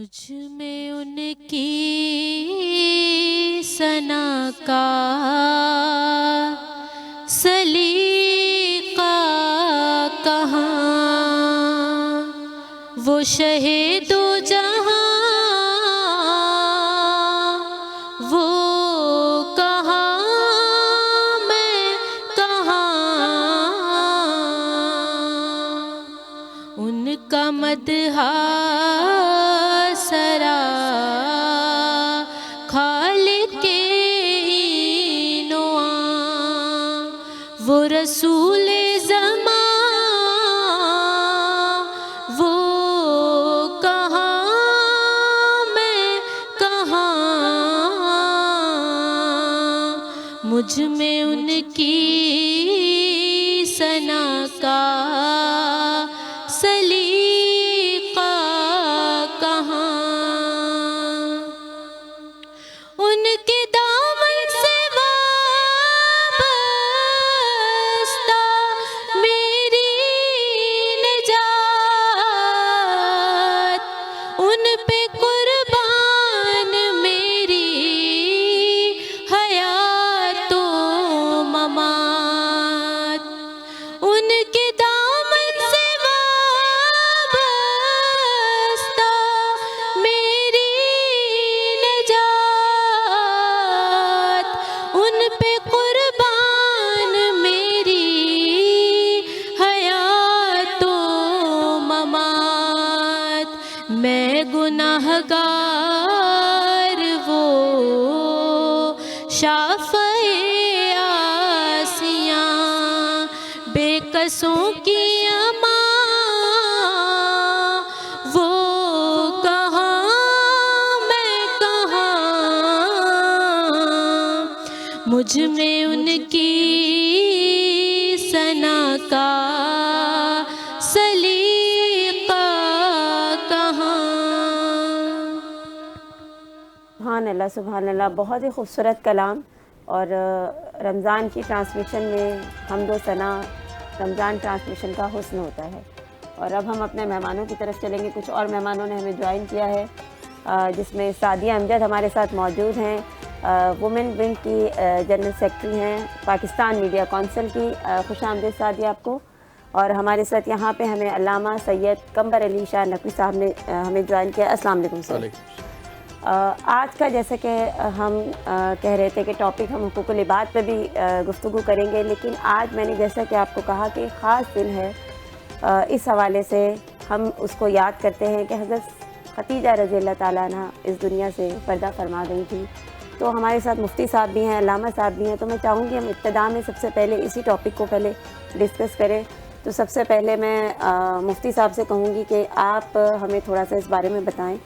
مجھ میں ان کی ثنا کا سلیقہ کہاں، وہ شہید و جہاں وہ کہاں میں کہاں، ان کا مدح سرا خالق کے نواں، وہ رسول زمان وہ کہاں میں کہاں، مجھ میں ان کی ثنا کا سلیقہ کہاں، ان کے دامن سے وابستہ میری نجات، ان پہ قربان میری حیات و ممات، ان کے دامن سے وابستہ میری نجات، ان پہ قربان میری حیات و ممات، میں گناہگار وہ شافع آسیاں، بے قصوں کی اماں وہ کہاں میں کہاں، مجھ میں ان کی ثنا کا سلیقہ کہاں۔ سبحان اللہ سبحان اللہ، بہت ہی خوبصورت کلام۔ اور رمضان کی ٹرانسمیشن میں حمد و ثنا رمضان ٹرانسمیشن کا حسن ہوتا ہے۔ اور اب ہم اپنے مہمانوں کی طرف چلیں گے۔ کچھ اور مہمانوں نے ہمیں جوائن کیا ہے، جس میں سعدیہ امجد ہمارے ساتھ موجود ہیں، وومن ونگ کی جنرل سیکرٹری ہیں پاکستان میڈیا کونسل کی۔ خوش آمدید سعدیہ آپ کو۔ اور ہمارے ساتھ یہاں پہ ہمیں علامہ سید قمبر علی شاہ نقوی صاحب نے ہمیں جوائن کیا۔ السلام علیکم سر۔ آج کا جیسے کہ ہم کہہ رہے تھے کہ ٹاپک ہم حقوق العباد پہ بھی گفتگو کریں گے، لیکن آج میں نے جیسا کہ آپ کو کہا کہ خاص دن ہے، اس حوالے سے ہم اس کو یاد کرتے ہیں کہ حضرت ختیجہ رضی اللہ تعالیٰ عنہ اس دنیا سے پردہ فرما گئی تھی۔ تو ہمارے ساتھ مفتی صاحب بھی ہیں، علامہ صاحب بھی ہیں، تو میں چاہوں گی ہم ابتدا میں سب سے پہلے اسی ٹاپک کو پہلے ڈسکس کریں۔ تو سب سے پہلے میں مفتی صاحب سے کہوں گی کہ آپ ہمیں تھوڑا سا اس بارے میں بتائیں،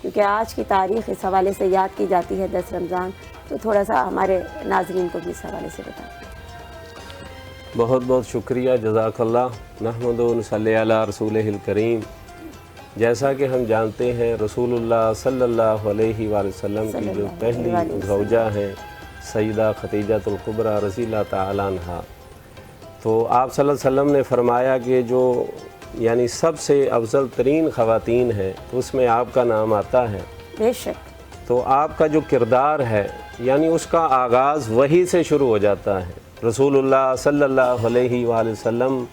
کیونکہ آج کی تاریخ اس حوالے سے یاد کی جاتی ہے 10 رمضان، تو تھوڑا سا ہمارے ناظرین کو بھی اس حوالے سے بتائیں۔ بہت بہت شکریہ، جزاک اللہ۔ نحمد و نصلی علی رسولہ الکریم۔ جیسا کہ ہم جانتے ہیں رسول اللہ صلی اللہ علیہ وآلہ وسلم کی جو پہلی زوجہ ہیں سیدہ ختیجہ الکبریٰ رضی اللہ تعالیٰ عنہا، تو آپ صلی اللہ علیہ وسلم نے فرمایا کہ جو یعنی سب سے افضل ترین خواتین ہیں تو اس میں آپ کا نام آتا ہے۔ بے شک۔ تو آپ کا جو کردار ہے یعنی اس کا آغاز وحی سے شروع ہو جاتا ہے۔ رسول اللہ صلی اللہ علیہ وآلہ وسلم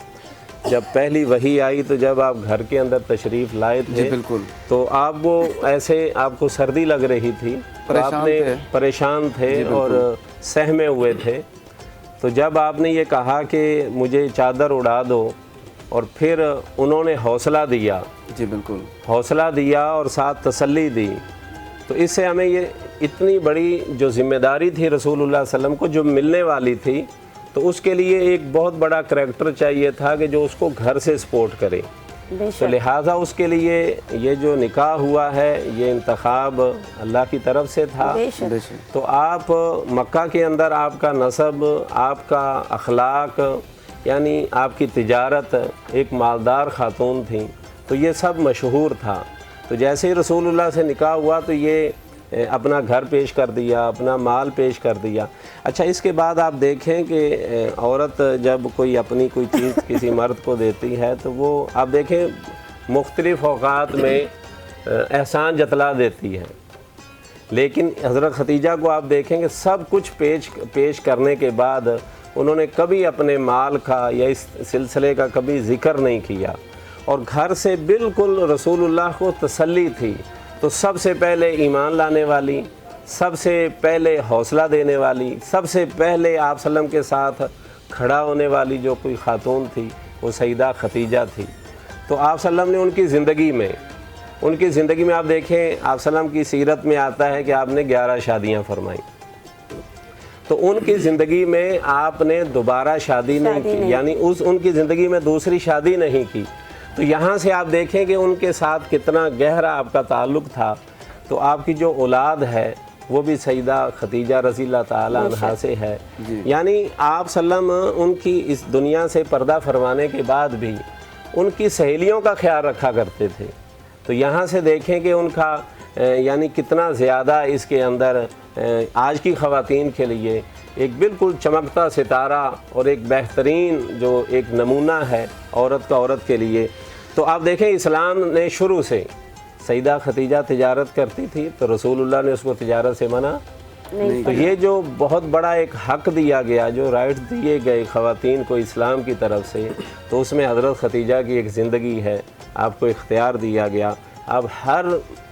جب پہلی وحی آئی تو جب آپ گھر کے اندر تشریف لائے تھے بالکل، تو آپ وہ ایسے آپ کو سردی لگ رہی تھی، آپ نے پریشان تھے اور سہمے ہوئے تھے۔ تو جب آپ نے یہ کہا کہ مجھے چادر اڑا دو، اور پھر انہوں نے حوصلہ دیا، جی بالکل، حوصلہ دیا اور ساتھ تسلی دی، تو اس سے ہمیں یہ اتنی بڑی جو ذمہ داری تھی رسول اللہ صلی اللہ علیہ وسلم کو جو ملنے والی تھی، تو اس کے لیے ایک بہت بڑا کریکٹر چاہیے تھا کہ جو اس کو گھر سے سپورٹ کرے۔ تو لہٰذا اس کے لیے یہ جو نکاح ہوا ہے یہ انتخاب اللہ کی طرف سے تھا۔ تو آپ مکہ کے اندر آپ کا نسب، آپ کا اخلاق، یعنی آپ کی تجارت ایک مالدار خاتون تھیں، تو یہ سب مشہور تھا۔ تو جیسے ہی رسول اللہ سے نکاح ہوا تو یہ اپنا گھر پیش کر دیا، اپنا مال پیش کر دیا۔ اچھا، اس کے بعد آپ دیکھیں کہ عورت جب کوئی اپنی کوئی چیز کسی مرد کو دیتی ہے تو وہ آپ دیکھیں مختلف اوقات میں احسان جتلا دیتی ہے، لیکن حضرت ختیجہ کو آپ دیکھیں کہ سب کچھ پیش کرنے کے بعد انہوں نے کبھی اپنے مال کا یا اس سلسلے کا کبھی ذکر نہیں کیا، اور گھر سے بالکل رسول اللہ کو تسلی تھی۔ تو سب سے پہلے ایمان لانے والی، سب سے پہلے حوصلہ دینے والی، سب سے پہلے آپ صلی اللہ علیہ وسلم کے ساتھ کھڑا ہونے والی جو کوئی خاتون تھی وہ سیدہ ختیجہ تھی۔ تو آپ صلی اللہ علیہ وسلم نے ان کی زندگی میں آپ دیکھیں، آپ صلی اللہ علیہ وسلم کی سیرت میں آتا ہے کہ آپ نے 11 شادیاں فرمائیں، تو ان کی زندگی میں آپ نے دوبارہ شادی نہیں کی، یعنی ان کی زندگی میں دوسری شادی نہیں کی۔ تو یہاں سے آپ دیکھیں کہ ان کے ساتھ کتنا گہرا آپ کا تعلق تھا۔ تو آپ کی جو اولاد ہے وہ بھی سیدہ ختیجہ رضی اللہ تعالی عنہا سے ہے، یعنی آپ صلی اللہ علیہ وسلم ان کی اس دنیا سے پردہ فرمانے کے بعد بھی ان کی سہیلیوں کا خیال رکھا کرتے تھے۔ تو یہاں سے دیکھیں کہ ان کا یعنی کتنا زیادہ اس کے اندر آج کی خواتین کے لیے ایک بالکل چمکتا ستارہ اور ایک بہترین جو ایک نمونہ ہے عورت کے لیے۔ تو آپ دیکھیں اسلام نے شروع سے سیدہ ختیجہ تجارت کرتی تھی تو رسول اللہ نے اس کو تجارت سے منع نہیں۔ تو یہ جو بہت بڑا ایک حق دیا گیا، جو رائٹ دیے گئے خواتین کو اسلام کی طرف سے، تو اس میں حضرت ختیجہ کی ایک زندگی ہے، آپ کو اختیار دیا گیا، آپ ہر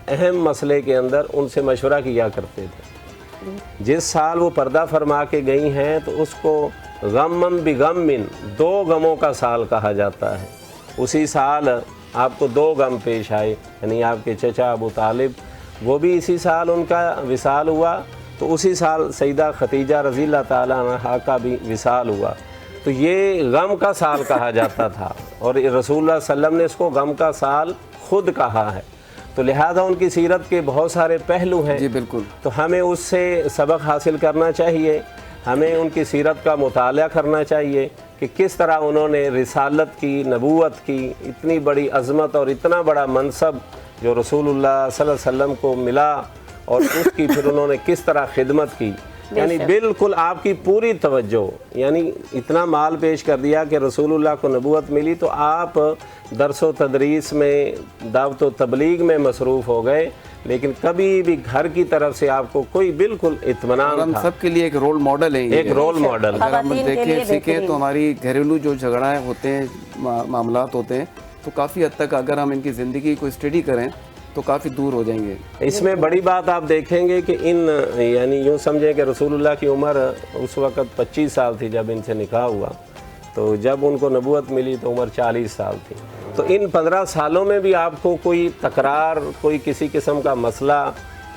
اہم مسئلے کے اندر ان سے مشورہ کیا کرتے تھے۔ جس سال وہ پردہ فرما کے گئی ہیں تو اس کو غمم بغمن، 2 غموں کا سال کہا جاتا ہے۔ اسی سال آپ کو 2 غم پیش آئے، یعنی آپ کے چچا ابو طالب وہ بھی اسی سال ان کا وصال ہوا، تو اسی سال سیدہ ختیجہ رضی اللہ تعالیٰ عنہا کا بھی وصال ہوا۔ تو یہ غم کا سال کہا جاتا تھا، اور رسول اللہ صلی اللہ علیہ وسلم نے اس کو غم کا سال خود کہا ہے۔ تو لہذا ان کی سیرت کے بہت سارے پہلو ہیں، جی بالکل، تو ہمیں اس سے سبق حاصل کرنا چاہیے، ہمیں ان کی سیرت کا مطالعہ کرنا چاہیے کہ کس طرح انہوں نے رسالت کی، نبوت کی اتنی بڑی عظمت اور اتنا بڑا منصب جو رسول اللہ صلی اللہ علیہ وسلم کو ملا، اور اس کی پھر انہوں نے کس طرح خدمت کی، یعنی بالکل آپ کی پوری توجہ، یعنی اتنا مال پیش کر دیا کہ رسول اللہ کو نبوت ملی تو آپ درس و تدریس میں، دعوت و تبلیغ میں مصروف ہو گئے، لیکن کبھی بھی گھر کی طرف سے آپ کو کوئی بالکل اطمینان ہم تھا۔ سب کے لیے ایک رول ماڈل ہے، ایک رول ماڈل۔ اگر ہم دیکھیں سیکھیں تو ہماری گھریلو جو جھگڑائیں ہوتے ہیں، معاملات ہوتے ہیں، تو کافی حد تک اگر ہم ان کی زندگی کو اسٹڈی کریں تو کافی دور ہو جائیں گے۔ اس میں بڑی بات آپ دیکھیں گے کہ یعنی یوں سمجھیں کہ رسول اللہ کی عمر اس وقت 25 سال تھی جب ان سے نکاح ہوا، تو جب ان کو نبوت ملی تو عمر 40 سال تھی۔ تو ان 15 سالوں میں بھی آپ کو کوئی تکرار، کوئی کسی قسم کا مسئلہ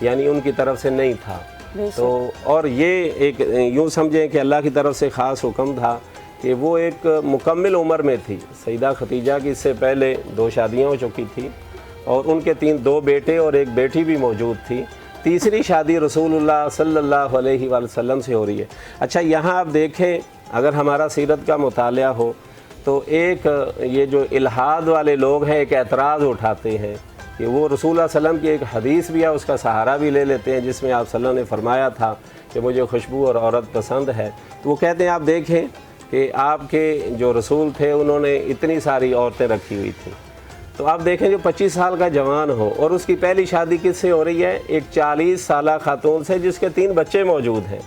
یعنی ان کی طرف سے نہیں تھا۔ تو اور یہ ایک یوں سمجھیں کہ اللہ کی طرف سے خاص حکم تھا کہ وہ ایک مکمل عمر میں تھی۔ سیدہ ختیجہ کی اس سے پہلے 2 شادیاں ہو چکی تھی، اور ان کے 2 بیٹے اور 1 بیٹی بھی موجود تھی۔ تیسری شادی رسول اللہ صلی اللہ علیہ وآلہ وسلم سے ہو رہی ہے۔ اچھا یہاں آپ دیکھیں، اگر ہمارا سیرت کا مطالعہ ہو تو ایک یہ جو الحاد والے لوگ ہیں ایک اعتراض اٹھاتے ہیں کہ وہ رسول اللہ صلی اللہ علیہ وسلم کی ایک حدیث بھی ہے، اس کا سہارا بھی لے لیتے ہیں، جس میں آپ صلی اللہ علیہ وسلم نے فرمایا تھا کہ مجھے خوشبو اور عورت پسند ہے۔ تو وہ کہتے ہیں آپ دیکھیں کہ آپ کے جو رسول تھے انہوں نے اتنی ساری عورتیں رکھی ہوئی تھیں۔ تو آپ دیکھیں جو 25 سال کا جوان ہو اور اس کی پہلی شادی کس سے ہو رہی ہے؟ ایک 40 سالہ خاتون سے جس کے 3 بچے موجود ہیں۔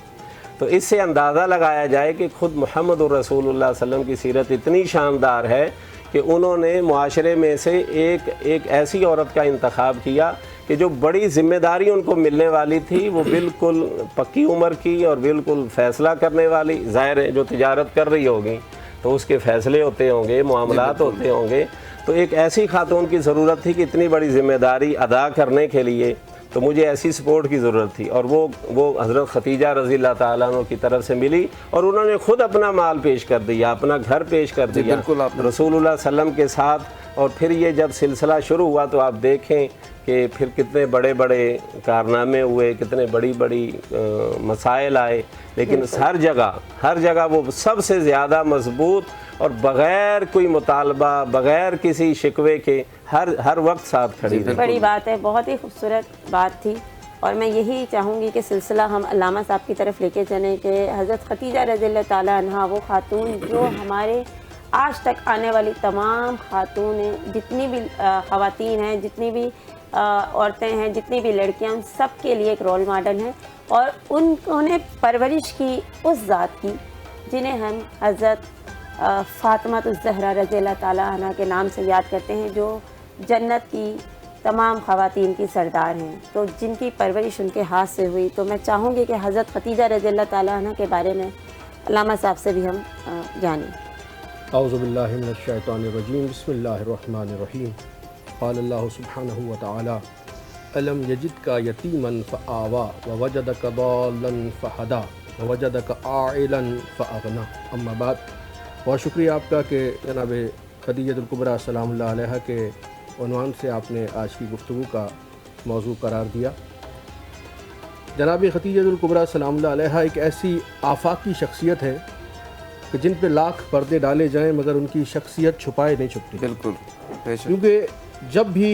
تو اس سے اندازہ لگایا جائے کہ خود محمد رسول اللہ صلی اللہ علیہ وسلم کی سیرت اتنی شاندار ہے کہ انہوں نے معاشرے میں سے ایک ایسی عورت کا انتخاب کیا کہ جو بڑی ذمہ داری ان کو ملنے والی تھی، وہ بالکل پکی عمر کی اور بالکل فیصلہ کرنے والی۔ ظاہر ہے جو تجارت کر رہی ہوگی تو اس کے فیصلے ہوتے ہوں گے، معاملات ہوتے ہوں گے، تو ایک ایسی خاتون کی ضرورت تھی کہ اتنی بڑی ذمہ داری ادا کرنے کے لیے تو مجھے ایسی سپورٹ کی ضرورت تھی، اور وہ حضرت ختیجہ رضی اللہ تعالیٰ عنہ کی طرف سے ملی، اور انہوں نے خود اپنا مال پیش کر دیا، اپنا گھر پیش کر دیا رسول اللہ صلی اللہ علیہ وسلم کے ساتھ۔ اور پھر یہ جب سلسلہ شروع ہوا تو آپ دیکھیں کہ پھر کتنے بڑے بڑے کارنامے ہوئے، کتنے بڑی بڑی مسائل آئے، لیکن ہر جگہ وہ سب سے زیادہ مضبوط اور بغیر کوئی مطالبہ، بغیر کسی شکوے کے ہر وقت ساتھ کھڑی رہی۔ بڑی بات ہے، بہت ہی خوبصورت بات تھی، اور میں یہی چاہوں گی کہ سلسلہ ہم علامہ صاحب کی طرف لے کے چلیں کہ حضرت ختیجہ رضی اللہ تعالیٰ عنہا وہ خاتون جو ہمارے آج تک آنے والی تمام خاتون جتنی بھی خواتین ہیں، جتنی بھی عورتیں ہیں، جتنی بھی لڑکیاں، ان سب کے لیے ایک رول ماڈل ہیں، اور انہوں نے پرورش کی اس ذات کی جنہیں ہم حضرت فاطمہ الزہرا رضی اللہ تعالیٰ عنہ کے نام سے یاد کرتے ہیں، جو جنت کی تمام خواتین کی سردار ہیں، تو جن کی پرورش ان کے ہاتھ سے ہوئی۔ تو میں چاہوں گی کہ حضرت خدیجہ رضی اللہ تعالیٰ عنہ کے بارے میں علامہ صاحب سے بھی ہم جانیں۔ اعوذ باللہ من الشیطان الرجیم، بسم اللہ الرحمن الرحیم۔ قال اللہ سبحانہ وتعالی الم یجدک یتیما فآویٰ ووجدک ضالا فہدیٰ ووجدک عائلا فاغنیٰ۔ اما بعد، بہت شکریہ آپ کا کہ جناب خدیجۃ الکبریٰ سلام اللہ علیہا کے عنوان سے آپ نے آج کی گفتگو کا موضوع قرار دیا۔ جناب خدیجۃ الکبریٰ سلام اللہ علیہا ایک ایسی آفاقی شخصیت ہے کہ جن پہ لاکھ پردے ڈالے جائیں مگر ان کی شخصیت چھپائے نہیں چھپتی۔ بالکل، بے شک۔ کیونکہ جب بھی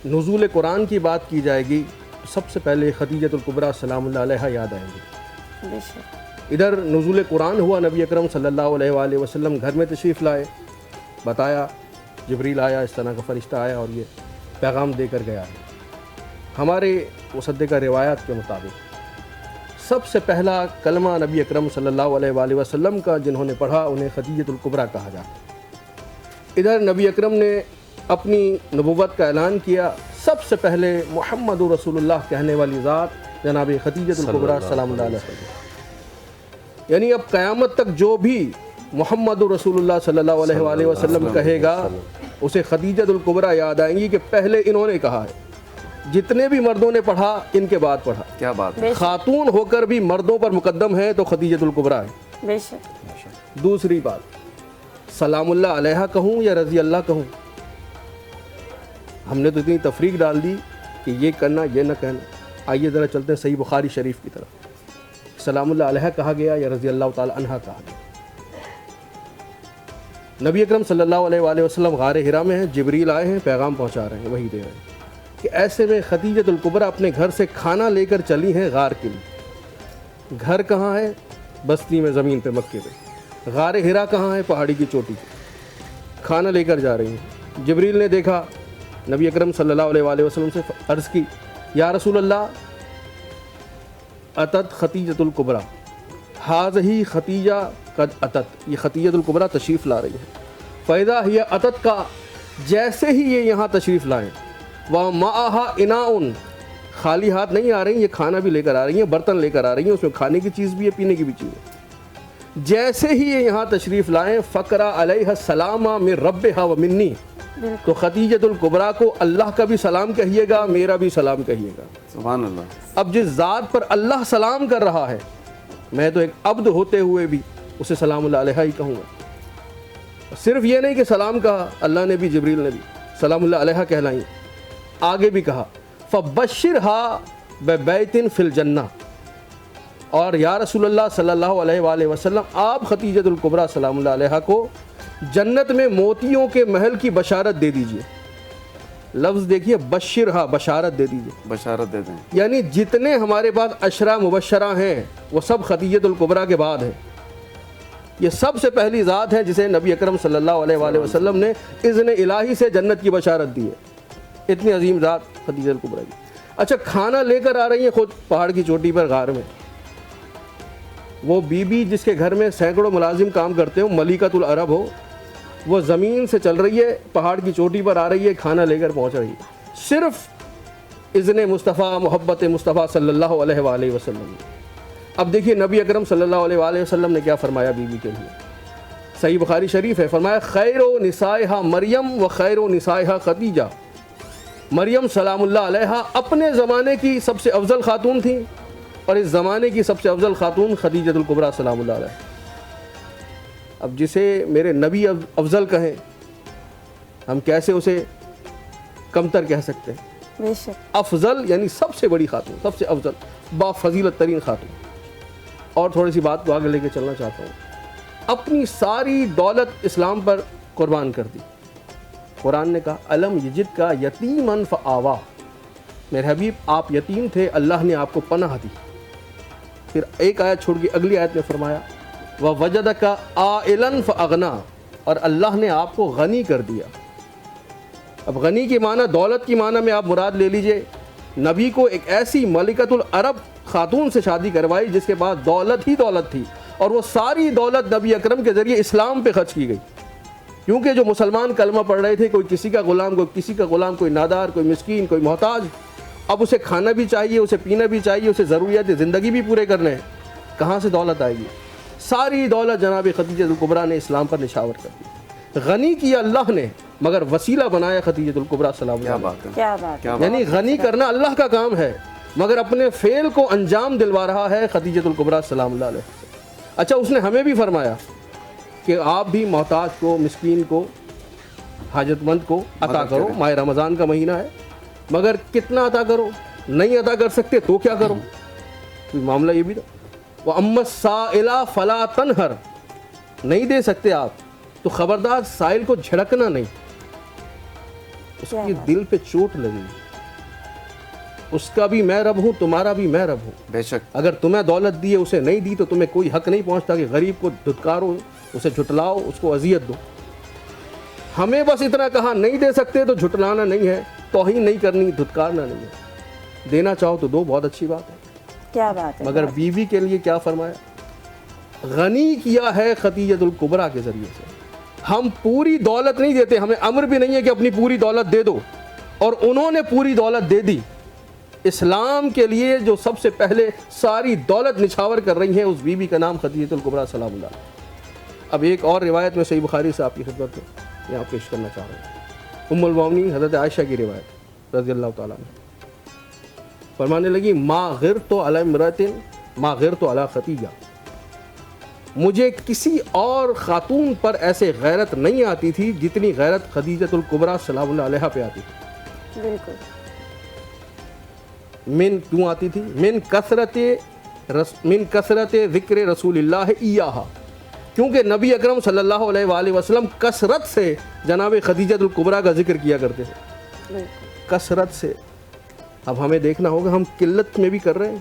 نزول قرآن کی بات کی جائے گی تو سب سے پہلے خدیجۃ الکبریٰ سلام اللہ علیہا یاد آئیں گے۔ بے شک۔ ادھر نزول قرآن ہوا، نبی اکرم صلی اللہ علیہ وآلہ وسلم گھر میں تشریف لائے، بتایا جبریل آیا، اس طرح کا فرشتہ آیا اور یہ پیغام دے کر گیا۔ ہمارے مصدقہ روایات کے مطابق سب سے پہلا کلمہ نبی اکرم صلی اللہ علیہ وآلہ وسلم کا جنہوں نے پڑھا انہیں خدیجۃ الکبریٰ کہا جاتا۔ ادھر نبی اکرم نے اپنی نبوت کا اعلان کیا، سب سے پہلے محمد رسول اللہ کہنے والی ذات جناب خدیجۃ الکبریٰ سلام اللہ علیہ۔ یعنی اب قیامت تک جو بھی محمد رسول اللہ صلی اللہ علیہ وآلہ وسلم کہے گا اسے خدیجۃ الکبریٰ یاد آئیں گی کہ پہلے انہوں نے کہا ہے۔ جتنے بھی مردوں نے پڑھا ان کے بعد پڑھا۔ کیا بات ہے! خاتون ہو کر بھی مردوں پر مقدم ہے تو خدیجۃ الکبریٰ ہے۔ بے شک۔ دوسری بات، سلام اللہ علیہ کہوں یا رضی اللہ کہوں؟ ہم نے تو اتنی تفریق ڈال دی کہ یہ کرنا یہ نہ کہنا۔ آئیے ذرا چلتے ہیں صحیح بخاری شریف کی طرف۔ سلام اللہ علیہ کہا گیا یا رضی اللہ تعالی عنہ کہا گیا؟ نبی اکرم صلی اللہ علیہ وآلہ وسلم غار حرا میں ہیں، جبریل آئے ہیں، پیغام پہنچا رہے ہیں، وہی دے رہے ہیں کہ ایسے میں خدیجۃ الکبریٰ اپنے گھر سے کھانا لے کر چلی ہیں غار کے لیے۔ گھر کہاں ہے؟ بستی میں، زمین پہ، مکے پہ۔ غار حرا کہاں ہے؟ پہاڑی کی چوٹی پہ۔ کھانا لے کر جا رہی ہیں۔ جبریل نے دیکھا، نبی اکرم صلی اللہ علیہ وآلہ وسلم سے عرض کی، یا رسول اللہ اتت خدیجۃ الکبریٰ، ہذہ خدیجہ قد اتت، یہ خدیجۃ الکبریٰ تشریف لا رہی ہے۔ فاذا ہی اتت کا، جیسے ہی یہ یہاں تشریف لائیں، ومعها اناء، خالی ہاتھ نہیں آ رہی، یہ کھانا بھی لے کر آ رہی ہیں، برتن لے کر آ رہی ہیں، اس میں کھانے کی چیز بھی ہے، پینے کی بھی چیز ہے۔ جیسے ہی یہ یہاں تشریف لائیں، فقرا علیہ السلام من ربها ومنی، تو خدیجۃ الکبریٰ کو اللہ کا بھی سلام کہیے گا، میرا بھی سلام کہیے گا۔ سبحان اللہ۔ اب جس ذات پر اللہ سلام کر رہا ہے، میں تو ایک عبد ہوتے ہوئے بھی اسے سلام اللہ علیہ ہی کہوں گا۔ صرف یہ نہیں کہ سلام کہا، اللہ نے بھی، جبریل نے بھی سلام اللہ علیہ کہلائیں، آگے بھی کہا فَبَشِّرْهَا بِبَيْتٍ فِي الْجَنَّةِ، اور یا رسول اللہ صلی اللہ علیہ وآلہ وسلم آپ خدیجۃ الکبریٰ سلام اللہ علیہ کو جنت میں موتیوں کے محل کی بشارت دے دیجئے۔ لفظ دیکھیے، بشرہا، بشارت دے دیجئے، بشارت دے دیں۔ یعنی جتنے ہمارے پاس عشرہ مبشرہ ہیں وہ سب خدیجۃ الکبریٰ کے بعد ہیں۔ یہ سب سے پہلی ذات ہے جسے نبی اکرم صلی اللہ علیہ وآلہ وسلم نے اذن الہی سے جنت کی بشارت دی ہے۔ اتنی عظیم ذات خدیجہ الکبریٰ کی۔ اچھا، کھانا لے کر آ رہی ہیں خود پہاڑ کی چوٹی پر غار میں۔ وہ بی بی جس کے گھر میں سینکڑوں ملازم کام کرتے ہوں، ملکۃ العرب ہو، وہ زمین سے چل رہی ہے، پہاڑ کی چوٹی پر آ رہی ہے، کھانا لے کر پہنچ رہی ہے، صرف اذن مصطفیٰ، محبت مصطفیٰ صلی اللہ علیہ وآلہ وسلم۔ اب دیکھیے نبی اکرم صلی اللہ علیہ وآلہ وسلم نے کیا فرمایا بی بی کے لیے، صحیح بخاری شریف ہے، فرمایا خیر و نسائہا مریم و خیر و نسائہا خدیجہ۔ مریم سلام اللہ علیہا اپنے زمانے کی سب سے افضل خاتون تھیں، اور اس زمانے کی سب سے افضل خاتون خدیجۃ الکبریٰ سلام اللہ علیہ۔ اب جسے میرے نبی افضل کہیں، ہم کیسے اسے کمتر کہہ سکتے ہیں؟ بے شک۔ افضل یعنی سب سے بڑی خاتون، سب سے افضل، با فضیلت ترین خاتون۔ اور تھوڑی سی بات کو آگے لے کے چلنا چاہتا ہوں، اپنی ساری دولت اسلام پر قربان کر دی۔ قرآن نے کہا الم یجد کا یتیما فآوا، میرے حبیب آپ یتیم تھے، اللہ نے آپ کو پناہ دی۔ پھر ایک آیت چھوڑ کے اگلی آیت میں فرمایا وَوَجَدَكَ عَائِلًا فَأَغْنَىٰ، اور اللہ نے آپ کو غنی کر دیا. اب غنی کی معنی دولت کی معنی میں آپ مراد لے لیجئے. نبی کو ایک ایسی ملکۃ العرب خاتون سے شادی کروائی جس کے پاس دولت ہی دولت تھی, اور وہ ساری دولت نبی اکرم کے ذریعے اسلام پہ خرچ کی گئی. کیونکہ جو مسلمان کلمہ پڑھ رہے تھے, کوئی کسی کا غلام, کوئی کسی کا غلام, کوئی نادار, کوئی مسکین, کوئی محتاج, اب اسے کھانا بھی چاہیے, اسے پینا بھی چاہیے, اسے ضروریات زندگی بھی پورے کرنے ہیں. کہاں سے دولت آئے گی؟ ساری دولت جناب خدیجہ الکبریٰ نے اسلام پر نشاور کر دی. غنی کیا اللہ نے, مگر وسیلہ بنایا خدیجہ الکبریٰ سلام اللہ علیہا. کیا بات ہے. یعنی غنی کرنا اللہ کا کام ہے, مگر اپنے فعل کو انجام دلوا رہا ہے خدیجہ الکبریٰ سلام اللہ علیہ. اچھا, اس نے ہمیں بھی فرمایا کہ آپ بھی محتاج کو, مسکین کو, حاجت مند کو عطا کرو. ماہ رمضان کا مہینہ ہے, مگر کتنا عطا کرو؟ نہیں عطا کر سکتے تو کیا کرو؟ کوئی معاملہ یہ بھی تھا. وَأَمَّا السَّائِلَ فَلَا تَنْهَرْ, نہیں دے سکتے آپ تو خبردار سائل کو جھڑکنا نہیں. اس کی دل پہ چوٹ لگی. اس کا بھی میں رب ہوں, تمہارا بھی میں رب ہوں. بے شک. اگر تمہیں دولت دی ہے, اسے نہیں دی, تو تمہیں کوئی حق نہیں پہنچتا کہ غریب کو دھتکارو, اسے جھٹلاؤ, اس کو اذیت دو. ہمیں بس اتنا کہا نہیں دے سکتے تو جھٹلانا نہیں ہے, توہین نہیں کرنی, دھتکارنا نہیں ہے. دینا چاہو تو دو, بہت اچھی بات ہے. کیا بات ہے. مگر بیوی کے لیے کیا فرمایا؟ غنی کیا ہے خدیجہ الکبریٰ کے ذریعے سے. ہم پوری دولت نہیں دیتے, ہمیں امر بھی نہیں ہے کہ اپنی پوری دولت دے دو, اور انہوں نے پوری دولت دے دی. اسلام کے لیے جو سب سے پہلے ساری دولت نچھاور کر رہی ہیں, اس بیوی کا نام خدیجہ الکبریٰ سلام اللہ. اب ایک اور روایت میں صحیح بخاری سے آپ کی خدمت میں یہاں پیش کرنا چاہ رہا ہوں. ام المومنین حضرت عائشہ کی روایت رضی اللہ تعالیٰ عنہ فرمانے لگی, ما غرت علی امرأۃ ما غرت علی خدیجہ, مجھے کسی اور خاتون پر ایسے غیرت نہیں آتی تھی جتنی غیرت خدیجہ الکبریٰ سلام اللہ علیہا پہ آتی تھی. بالکل. من کیوں آتی تھی؟ من کثرت ذکر رسول اللہ ایہا, کیونکہ نبی اکرم صلی اللہ علیہ وآلہ وسلم کثرت سے جناب خدیجہ الکبریٰ کا ذکر کیا کرتے تھے, کثرت سے. اب ہمیں دیکھنا ہوگا ہم قلت میں بھی کر رہے ہیں.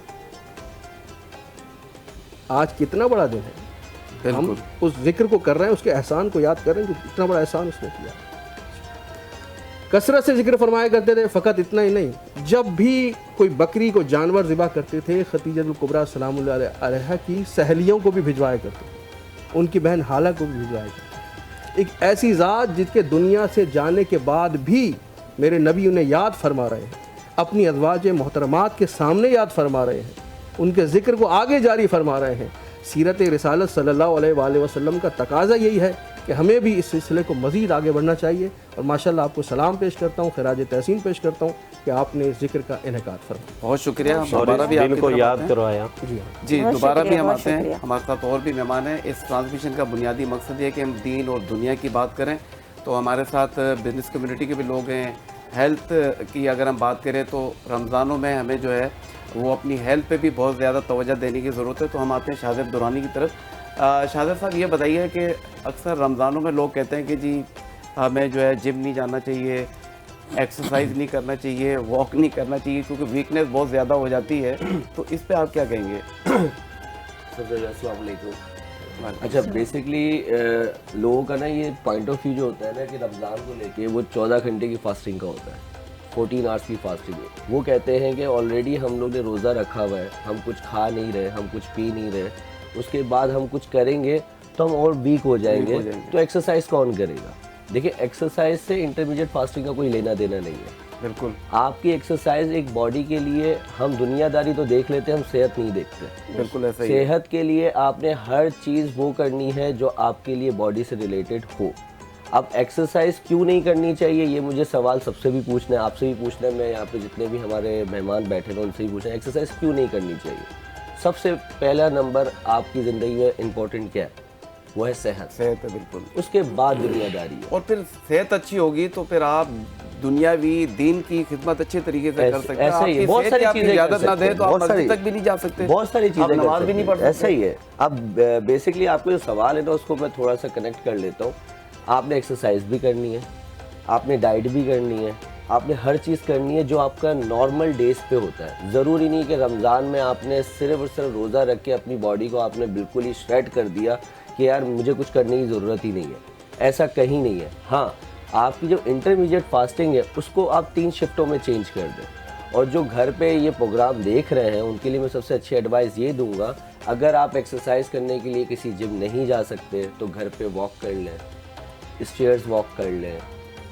آج کتنا بڑا دن ہے, ہم اس ذکر کو کر رہے ہیں, اس کے احسان کو یاد کر رہے ہیں کہ اتنا بڑا احسان اس نے کیا. کثرت سے ذکر فرمایا کرتے تھے. فقط اتنا ہی نہیں, جب بھی کوئی بکری کو جانور ذبح کرتے تھے, خدیجہ الکبریٰ سلام اللہ علیہا کی سہیلیوں کو بھی بھجوایا کرتے تھے, ان کی بہن حالہ کو بھی بھجوایا کرتے تھے. ایک ایسی ذات جس کے دنیا سے جانے کے بعد بھی میرے نبی انہیں یاد فرما رہے ہیں, اپنی ازواج محترمات کے سامنے یاد فرما رہے ہیں, ان کے ذکر کو آگے جاری فرما رہے ہیں. سیرت رسالت صلی اللہ علیہ وآلہ وسلم کا تقاضا یہی ہے کہ ہمیں بھی اس سلسلے کو مزید آگے بڑھنا چاہیے. اور ماشاءاللہ آپ کو سلام پیش کرتا ہوں, خراج تحسین پیش کرتا ہوں کہ آپ نے اس ذکر کا انعقاد فرمایا. بہت شکریہ. اور اس دن کو یاد کروایا. جی دوبارہ بھی ہم آتے ہیں, ہمارے ساتھ اور بھی مہمان ہیں. اس ٹرانسمیشن کا بنیادی مقصد یہ ہے کہ ہم دین اور دنیا کی بات کریں. تو ہمارے ساتھ بزنس کمیونٹی کے بھی لوگ ہیں. ہیلتھ کی اگر ہم بات کریں تو رمضانوں میں ہمیں جو ہے وہ اپنی ہیلتھ پہ بھی بہت زیادہ توجہ دینے کی ضرورت ہے. تو ہم آتے ہیں شاہزیب درانی کی طرف. شاہزیب صاحب یہ بتائیے کہ اکثر رمضانوں میں لوگ کہتے ہیں کہ جی ہمیں جو ہے جم نہیں جانا چاہیے, ایکسرسائز نہیں کرنا چاہیے, واک نہیں کرنا چاہیے کیونکہ ویکنیس بہت زیادہ ہو جاتی ہے. تو اس پہ آپ کیا کہیں گے؟ السلام علیکم. اچھا بیسکلی لوگوں کا نا یہ پوائنٹ آف ویو جو ہوتا ہے نا کہ رمضان کو لے کے وہ 14 گھنٹے کی فاسٹنگ کا ہوتا ہے, 14 آورس کی فاسٹنگ ہے. وہ کہتے ہیں کہ آلریڈی ہم لوگ نے روزہ رکھا ہوا ہے, ہم کچھ کھا نہیں رہے, ہم کچھ پی نہیں رہے, اس کے بعد ہم کچھ کریں گے تو ہم اور ویک ہو جائیں گے, تو ایکسرسائز کون کرے گا؟ دیکھیں ایکسرسائز سے انٹرمیڈیٹ فاسٹنگ کا کوئی لینا دینا نہیں ہے. بالکل. آپ کی ایکسرسائز ایک باڈی کے لیے, ہم دنیا داری تو دیکھ لیتے ہیں, ہم صحت نہیں دیکھتے. بالکل ایسا ہی. صحت کے لیے آپ نے ہر چیز وہ کرنی ہے جو آپ کے لیے باڈی سے ریلیٹڈ ہو. اب ایکسرسائز کیوں نہیں کرنی چاہیے, یہ مجھے سوال سب سے بھی پوچھنا ہے, آپ سے بھی پوچھنا ہے, میں یہاں پہ جتنے بھی ہمارے مہمان بیٹھے ہیں ان سے بھی پوچھنا ہے ایکسرسائز کیوں نہیں کرنی چاہیے. سب سے پہلا نمبر آپ کی زندگی میں امپورٹنٹ کیا ہے؟ وہ ہے صحت. صحت ہے. بالکل. اس کے بعد دنیا داری ہے. اور پھر صحت اچھی ہوگی تو پھر آپ دنیاوی دین کی خدمت اچھے طریقے سے کر سکتے ہیں. ایسا ہی ہے, بہت ساری چیزیں اجازت نہ دے تو آپ مسجد تک بھی نہیں جا سکتے, بہت ساری چیزیں نماز بھی نہیں پڑھ سکتے. ایسا ہی ہے. اب بیسکلی آپ کو جو سوال ہے نا اس کو میں تھوڑا سا کنیکٹ کر لیتا ہوں. آپ نے ایکسرسائز بھی کرنی ہے, آپ نے ڈائٹ بھی کرنی ہے, آپ نے ہر چیز کرنی ہے جو آپ کا نارمل ڈیز پہ ہوتا ہے. ضروری نہیں کہ رمضان میں آپ نے صرف اور صرف روزہ رکھ کے اپنی باڈی کو آپ نے بالکل ہی شریڈ کر دیا کہ یار مجھے کچھ کرنے کی ضرورت ہی نہیں ہے. ایسا کہیں نہیں ہے. ہاں آپ کی جو انٹرمیڈیٹ فاسٹنگ ہے اس کو آپ 3 شفٹوں میں چینج کر دیں. اور جو گھر پہ یہ پروگرام دیکھ رہے ہیں ان کے لیے میں سب سے اچھی ایڈوائس یہ دوں گا, اگر آپ ایکسرسائز کرنے کے لیے کسی جم نہیں جا سکتے تو گھر پہ واک کر لیں, اسٹیئرز واک کر لیں,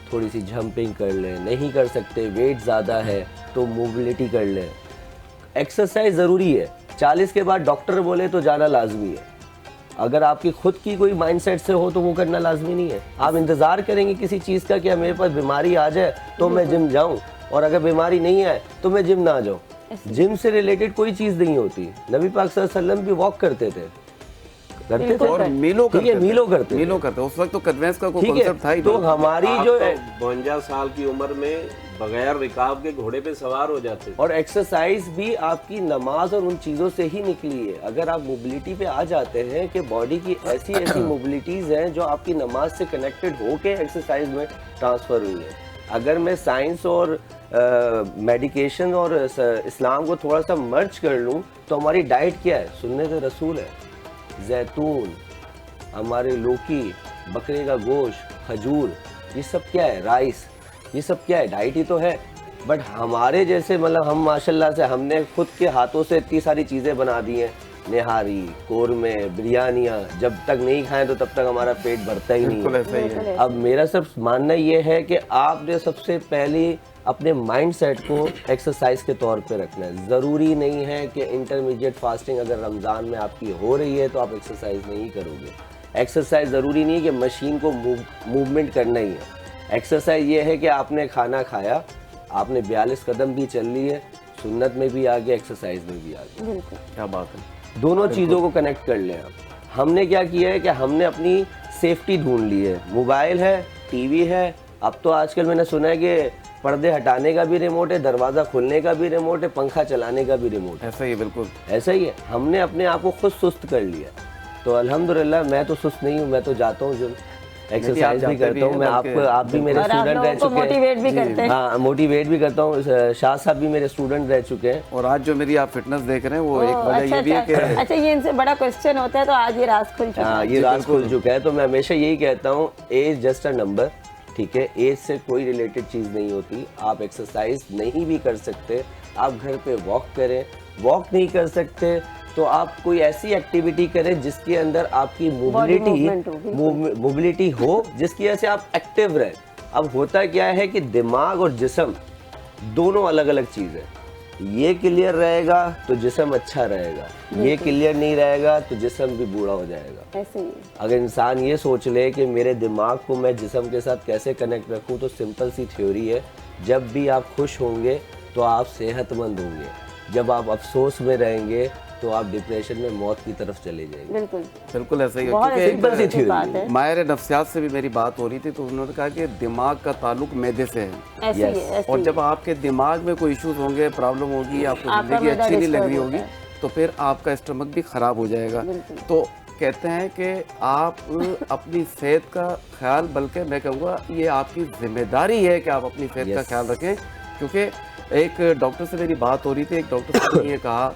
تھوڑی سی جمپنگ کر لیں. نہیں کر سکتے, ویٹ زیادہ ہے تو موبلٹی کر لیں. ایکسرسائز ضروری ہے. 40 کے بعد ڈاکٹر بولے تو جانا لازمی ہے. اگر آپ کی خود کی کوئی مائنڈ سیٹ سے ہو تو وہ کرنا لازمی نہیں ہے. آپ انتظار کریں گے کسی چیز کا کہ میرے پاس بیماری آ جائے تو میں جم جاؤں, اور اگر بیماری نہیں آئے تو میں جم نہ جاؤں. جم سے ریلیٹڈ کوئی چیز نہیں ہوتی. نبی پاک صلی اللہ علیہ وسلم بھی واک کرتے تھے, کرتے تھے اور میلوں کرتے. اس وقت تو کنوینس کا کوئی ٹھیک ہے, کانسیپٹ تھا ہی تو ہماری جو 52 سال کی عمر میں بغیر رکاب کے گھوڑے پہ سوار ہو جاتے تھے. اور ایکسرسائز بھی آپ کی نماز اور ان چیزوں سے ہی نکلی ہے. اگر آپ موبلٹی پہ آ جاتے ہیں کہ باڈی کی ایسی موبلٹیز ہیں جو آپ کی نماز سے کنیکٹڈ ہو کے ایکسرسائز میں ٹرانسفر ہوئی ہیں. اگر میں سائنس اور میڈیکیشن اور اسلام کو تھوڑا سا مرچ کر لوں تو ہماری ڈائٹ کیا ہے؟ سنت رسول ہے. زیتون, ہمارے لوکی, بکرے کا گوشت, کھجور, یہ سب کیا ہے؟ رائس, یہ سب کیا ہے؟ ڈائٹ ہی تو ہے. بٹ ہمارے جیسے مطلب ہم ماشاءاللہ سے ہم نے خود کے ہاتھوں سے اتنی ساری چیزیں بنا دی ہیں, نہاری, قورمے, بریانیاں, جب تک نہیں کھائیں تو تب تک ہمارا پیٹ بھرتا ہی نہیں ہے. اب میرا صرف ماننا یہ ہے کہ آپ نے سب سے پہلے اپنے مائنڈ سیٹ کو ایکسرسائز کے طور پہ رکھنا ہے. ضروری نہیں ہے کہ انٹرمیڈیٹ فاسٹنگ اگر رمضان میں آپ کی ہو رہی ہے تو آپ ایکسرسائز نہیں کرو گے. ایکسرسائز ضروری نہیں ہے کہ مشین کو موومنٹ کرنا ہی ہے. ایکسرسائز یہ ہے کہ آپ نے کھانا کھایا, آپ نے 42 قدم بھی چل لی ہے, سنت میں بھی آ گیا, ایکسرسائز میں بھی آ گیا. کیا بات ہے. دونوں چیزوں کو کنیکٹ کر لیں آپ. ہم نے کیا کیا ہے کہ ہم نے اپنی سیفٹی ڈھونڈ لی ہے. موبائل ہے, ٹی وی ہے, اب تو آج کل میں نے سنا ہے کہ پردے ہٹانے کا بھی ریموٹ ہے, دروازہ کھولنے کا بھی ریموٹ ہے, پنکھا چلانے کا بھی ریموٹ ہے. ایسا ہی ہے, بالکل ایسا ہی ہے. ہم نے اپنے آپ کو خود سست کر لیا. تو الحمدللہ میں تو سست نہیں ہوں, میں تو جاتا ہوں جم, ایکسرسائز بھی کرتا ہوں. میں آپ بھی میرے اسٹوڈنٹ رہ چکے ہیں. موٹیویٹ بھی کرتے ہیں. ہاں موٹیویٹ بھی کرتا ہوں. شاہ صاحب بھی میرے اسٹوڈنٹ رہ چکے ہیں. اور آج جو میری آپ فٹنس دیکھ رہے ہیں وہ ایک وجہ یہ بھی ہے کہ اچھا یہ ان سے بڑا کوسچن ہوتا ہے تو آج یہ راز کھل چکا ہے. ہاں یہ راز کھل چکا ہے. تو میں ہمیشہ یہی کہتا ہوں, ایج جسٹ اے نمبر. ٹھیک ہے, ایج سے کوئی ریلیٹڈ چیز نہیں ہوتی. آپ ایکسرسائز نہیں بھی کر سکتے, آپ گھر پہ واک کریں. واک نہیں کر سکتے تو آپ کوئی ایسی ایکٹیویٹی کریں جس کے اندر آپ کی موبلٹی ہو, جس کی وجہ سے آپ ایکٹیو رہیں. اب ہوتا کیا ہے کہ دماغ اور جسم دونوں الگ الگ چیز ہے. یہ کلیئر رہے گا تو جسم اچھا رہے گا, یہ کلیئر نہیں رہے گا تو جسم بھی بوڑھا ہو جائے گا. ایسے ہی اگر انسان یہ سوچ لے کہ میرے دماغ کو میں جسم کے ساتھ کیسے کنیکٹ رکھوں, تو سمپل سی تھیوری ہے, جب بھی آپ خوش ہوں گے تو آپ صحت مند ہوں گے. جب آپ افسوس میں رہیں گے تو آپ ڈپریشن میں موت کی طرف چلے جائیں گے. بالکل ایسا ہی ہے. بہت سمپل سی تھیوری ہے. ماہر نفسیات سے بھی میری بات ہو رہی تھی تو انہوں نے کہا کہ دماغ کا تعلق معدے سے ہے. اور جب آپ کے دماغ میں کوئی ایشوز ہوں گے, پرابلم ہوگی, آپ کو زندگی اچھی نہیں لگ رہی ہوگی, تو پھر آپ کا اسٹمک بھی خراب ہو جائے گا. تو کہتے ہیں کہ آپ اپنی صحت کا خیال, بلکہ میں کہوں گا یہ آپ کی ذمہ داری ہے کہ آپ اپنی صحت کا خیال رکھیں. کیونکہ ایک ڈاکٹر سے میری بات ہو رہی تھی, ایک ڈاکٹر نے یہ کہا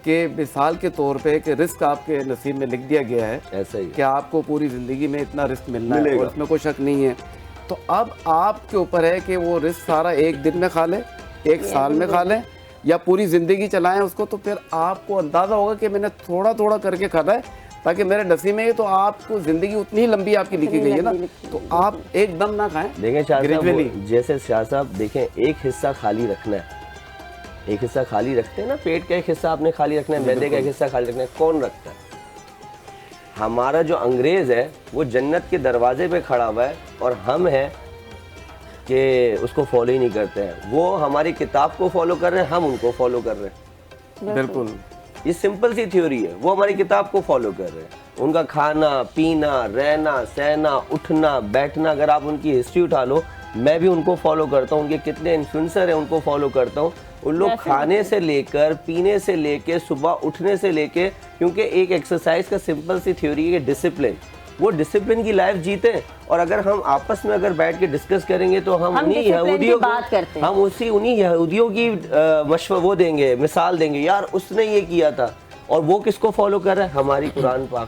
کہ مثال کے طور پہ کہ رزق آپ کے نصیب میں لکھ دیا گیا ہے, ایسا ہی کہ آپ کو پوری زندگی میں اتنا رزق ملنا ہے, اور اس میں کوئی شک نہیں ہے. تو اب آپ کے اوپر ہے کہ وہ رزق سارا ایک دن میں کھا لیں, ایک سال میں کھا لیں, یا پوری زندگی چلائیں اس کو. تو پھر آپ کو اندازہ ہوگا کہ میں نے تھوڑا تھوڑا کر کے کھانا ہے تاکہ میرے نصیب میں. تو آپ کو زندگی اتنی ہی لمبی آپ کی لکھی گئی ہے نا, تو آپ ایک دم نہ کھائیں. دیکھیں شاہ صاحب, جیسے شاہ صاحب دیکھیں, ایک حصہ خالی رکھنا ہے. ایک حصہ خالی رکھتے ہیں نا, پیٹ کا ایک حصہ آپ نے خالی رکھنا ہے, معدے کا ایک حصہ خالی رکھنا ہے. کون رکھتا ہے؟ ہمارا جو انگریز ہے وہ جنت کے دروازے پہ کھڑا ہوا ہے, اور ہم ہیں کہ اس کو فالو ہی نہیں کرتے ہیں. وہ ہماری کتاب کو فالو کر رہے ہیں, ہم ان کو فالو کر رہے ہیں. بالکل یہ سمپل سی تھیوری ہے. وہ ہماری کتاب کو فالو کر رہے ہیں. ان کا کھانا پینا, رہنا سہنا, اٹھنا بیٹھنا, اگر آپ ان کی ہسٹری اٹھا لو, میں بھی ان کو فالو کرتا ہوں. ان کے کتنے انفلوئنسر ہیں ان کو فالو کرتا ہوں. ان لوگ کھانے سے لے کر, پینے سے لے کے, صبح اٹھنے سے لے کے, کیونکہ ایک ایکسرسائز کا سمپل سی تھیوری ہے کہ ڈسپلن, وہ ڈسپلن کی لائف جیتے ہیں. اور اگر ہم آپس میں اگر بیٹھ کے ڈسکس کریں گے تو ہم انہی یہودیوں کی وہ دیں گے, مثال دیں گے, یار اس نے یہ کیا تھا, اور وہ کس کو فالو کر رہا ہے؟ ہماری قرآن پاک.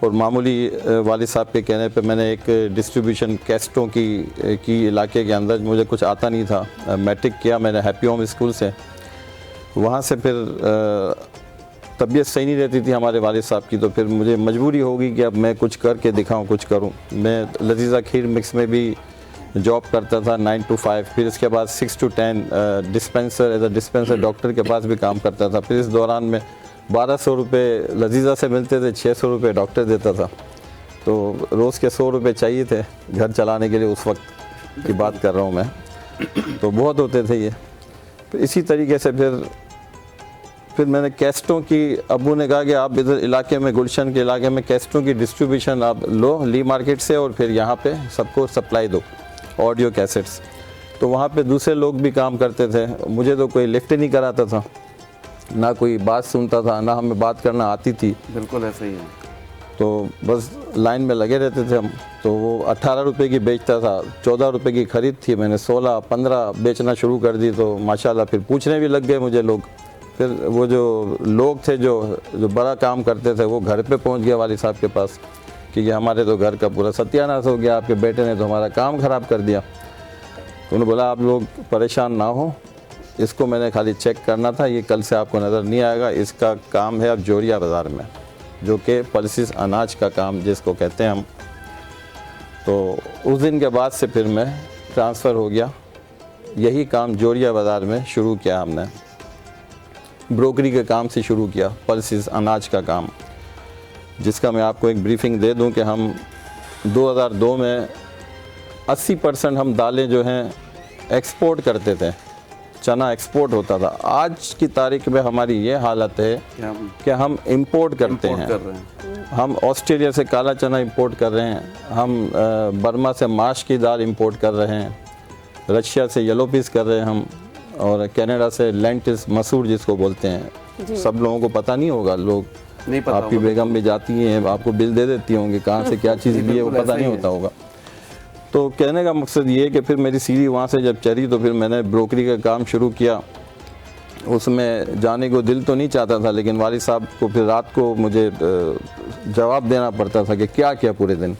اور معمولی والد صاحب کے کہنے پہ میں نے ایک ڈسٹریبیوشن کیسٹوں کی علاقے کے اندر، مجھے کچھ آتا نہیں تھا، میٹرک کیا میں نے ہیپی ہوم اسکول سے. وہاں سے پھر طبیعت صحیح نہیں رہتی تھی ہمارے والد صاحب کی، تو پھر مجھے مجبوری ہوگی کہ اب میں کچھ کر کے دکھاؤں، کچھ کروں. میں لذیذہ کھیر مکس میں بھی جاب کرتا تھا 9 to 5، پھر اس کے بعد 6 to 10 dispenser as a dispenser doctor کے پاس بھی کام کرتا تھا. پھر اس دوران میں 1200 روپے لذیذہ سے ملتے تھے، 600 روپے ڈاکٹر دیتا تھا، تو روز کے 100 روپے چاہیے تھے گھر چلانے کے لیے. اس وقت کی بات کر رہا ہوں میں، تو بہت ہوتے تھے یہ. پھر اسی طریقے سے پھر میں نے کیسٹوں کی، ابو نے کہا کہ آپ ادھر علاقے میں، گلشن کے علاقے میں کیسٹوں کی ڈسٹریبیوشن آپ لو لی مارکیٹ سے، اور پھر یہاں پہ سب کو سپلائی دو آڈیو کیسٹس. تو وہاں پہ دوسرے لوگ بھی کام کرتے تھے، مجھے تو کوئی لفٹ نہیں کراتا تھا، نہ کوئی بات سنتا تھا، نہ ہمیں بات کرنا آتی تھی. بالکل ایسے ہی ہے. تو بس لائن میں لگے رہتے تھے ہم. تو وہ 18 روپے کی بیچتا تھا، 14 روپے کی خرید تھی، میں نے 16 15 بیچنا شروع کر دی. تو ماشاءاللہ پھر پوچھنے بھی لگ گئے مجھے لوگ. پھر وہ جو لوگ تھے جو بڑا کام کرتے تھے، وہ گھر پہ پہنچ گیا والد صاحب کے پاس کہ یہ ہمارے تو گھر کا پورا ستیہ ناش ہو گیا، آپ کے بیٹے نے تو ہمارا کام خراب کر دیا. تو انہوں نے بولا آپ لوگ پریشان نہ ہو، اس کو میں نے خالی چیک کرنا تھا، یہ کل سے آپ کو نظر نہیں آئے گا. اس کا کام ہے اب جوریا بازار میں، جو کہ پلسز اناج کا کام جس کو کہتے ہیں ہم. تو اس دن کے بعد سے پھر میں ٹرانسفر ہو گیا. یہی کام جوریا بازار میں شروع کیا ہم نے، بروکری کے کام سے شروع کیا، پلسز اناج کا کام، جس کا میں آپ کو ایک بریفنگ دے دوں کہ ہم 2002 میں 80% ہم دالیں جو ہیں ایکسپورٹ کرتے تھے، چنا ایکسپورٹ ہوتا تھا. آج کی تاریخ میں ہماری یہ حالت ہے کہ ہم امپورٹ کرتے ہیں. ہم آسٹریلیا سے کالا چنا امپورٹ کر رہے ہیں، ہم برما سے ماش کی دال امپورٹ کر رہے ہیں، رشیا سے یلو پیس کر رہے ہیں ہم، اور کینیڈا سے لینٹس، مسور جس کو بولتے ہیں. سب لوگوں کو پتہ نہیں ہوگا، لوگ آپ کی بیگم بھی جاتی ہیں، آپ کو بل دے دیتی ہوں گی کہاں سے کیا چیز لی ہے، وہ پتہ نہیں ہوتا ہوگا. تو کہنے کا مقصد یہ ہے کہ پھر میری سیڑھی وہاں سے جب چڑھی تو پھر میں نے بروکری کا کام شروع کیا. اس میں جانے کو دل تو نہیں چاہتا تھا، لیکن والد صاحب کو پھر رات کو مجھے جواب دینا پڑتا تھا کہ کیا کیا پورے دن.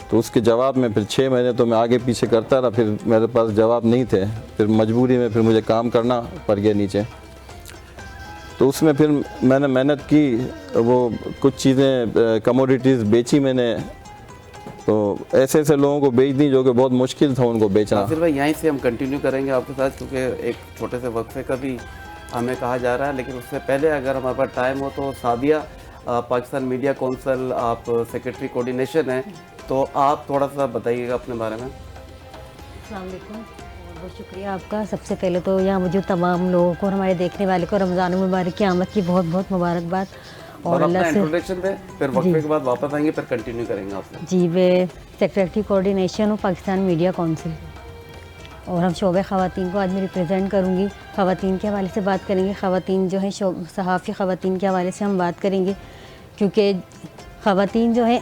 تو اس کے جواب میں پھر 6 مہینے تو میں آگے پیچھے کرتا رہا، پھر میرے پاس جواب نہیں تھے. پھر مجبوری میں پھر مجھے کام کرنا پڑ گیا نیچے. تو اس میں پھر میں نے محنت کی، وہ کچھ چیزیں کموڈیٹیز بیچی میں نے. تو ایسے ایسے لوگوں کو بیچ دیں جو کہ بہت مشکل تھا ان کو بیچنا. ناصر بھائی یہیں سے ہم کنٹینیو کریں گے آپ کے ساتھ، کیونکہ ایک چھوٹے سے وقفے کا بھی ہمیں کہا جا رہا ہے. لیکن اس سے پہلے اگر ہمارے پاس ٹائم ہو تو سعدیہ، پاکستان میڈیا کونسل آپ سیکرٹری کوارڈینیشن ہیں، تو آپ تھوڑا سا بتائیے گا اپنے بارے میں. السلام علیکم، بہت شکریہ آپ کا. سب سے پہلے تو یہاں موجود تمام لوگوں کو اور ہمارے دیکھنے والے کو رمضان المبارک کی آمد کی بہت بہت مبارکباد. اور اپنا انٹروڈکشن دیں، پھر وقفے کے بعد واپس آئیں گے، پھر کنٹینیو کریں گے آپ سے. جی، میں سیکرٹری کوارڈینیشن ہوں پاکستان میڈیا کونسل، اور ہم شعبہ خواتین کو آج میں ریپرزینٹ کروں گی. خواتین کے حوالے سے بات کریں گے، خواتین جو ہیں صحافی خواتین کے حوالے سے ہم بات کریں گے، کیونکہ خواتین جو ہیں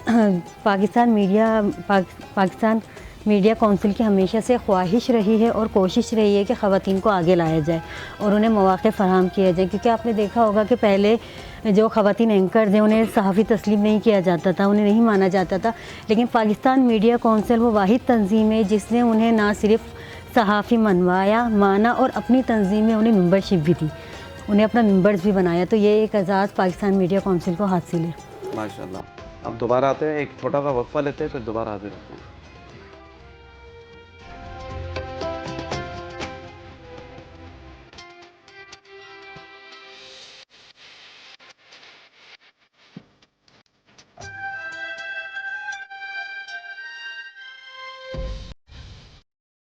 پاکستان میڈیا کونسل کی ہمیشہ سے خواہش رہی ہے اور کوشش رہی ہے کہ خواتین کو آگے لایا جائے اور انہیں مواقع فراہم کیا جائے. کیونکہ آپ نے دیکھا ہوگا کہ پہلے جو خواتین اینکرز ہیں انہیں صحافی تسلیم نہیں کیا جاتا تھا، انہیں نہیں مانا جاتا تھا. لیکن پاکستان میڈیا کونسل وہ واحد تنظیم ہے جس نے انہیں نہ صرف صحافی منوایا، مانا، اور اپنی تنظیم میں انہیں ممبرشپ بھی دی، انہیں اپنا ممبرز بھی بنایا. تو یہ ایک اعزاز پاکستان میڈیا کونسل کو حاصل ہے. ماشاء اللہ. اب دوبارہ آتے ہیں، ایک چھوٹا سا وقفہ لیتے ہیں، پھر دوبارہ حاضر ہوتے ہیں.